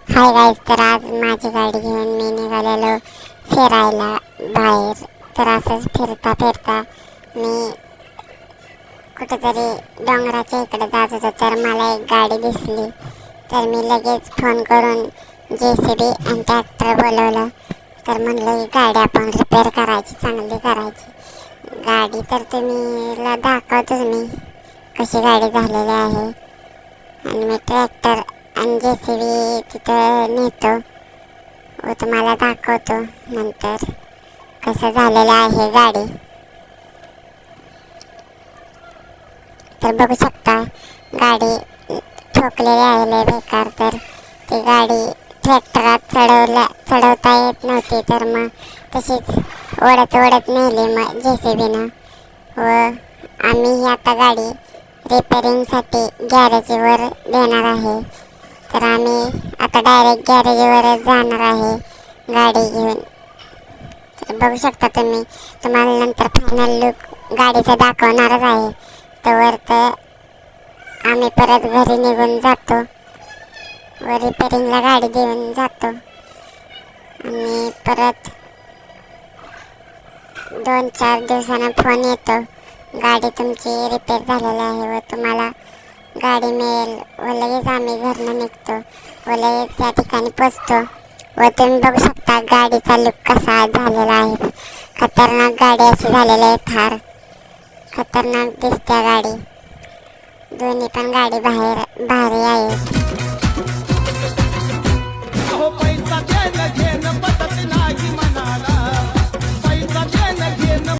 Hi guys, तर आज माझी गाडी घेऊन मी निघालेलो फिरायला बाहेर. तर असंच फिरता फिरता मी कुठेतरी डोंगराच्या इकडे जात होतो, तर मला एक गाडी दिसली. तर मी लगेच फोन करून JCB आणि ट्रॅक्टर बोलवलं. तर म्हणलं ही गाडी आपण रिपेअर करायची, चांगली करायची गाडी. तर तुम्हीला दाखवतोच मी कशी गाडी झालेली आहे. आणि मी ट्रॅक्टर आणि JCB तिथं नेतो व तुम्हाला दाखवतो नंतर कसं झालेलं आहे गाडी. तर बघू शकता गाडी ठोकलेली आहे लय बेकार. तर ती गाडी ट्रॅक्टरात चढवता येत नव्हती, तर मग तशीच ओढत ओढत नेली मग JCBनं. व आम्ही ही आता गाडी रिपेअरिंगसाठी गॅरेजवर देणार आहे. तर आम्ही आता डायरेक्ट गॅरेजवरच जाणार आहे गाडी घेऊन. तर बघू शकता तुम्ही, तुम्हाला नंतर फायनल लुक गाडीचा दाखवणारच आहे. तर आम्ही परत घरी निघून जातो व रिपेअरिंगला गाडी देऊन जातो. आणि परत 2-4 दिवसांना फोन येतो गाडी तुमची रिपेअर झालेली आहे व तुम्हाला गाडी मिळेल. व लगेच आम्ही घरनं निघतो व लगेच त्या ठिकाणी पोचतो. व तुम्ही बघू शकता गाडीचा लुक कसा झालेला आहे. खतरनाक गाडी अशी झालेली आहे, थार खतरनाक दिसते गाडी. दोन्ही पण गाडी भारी आहे.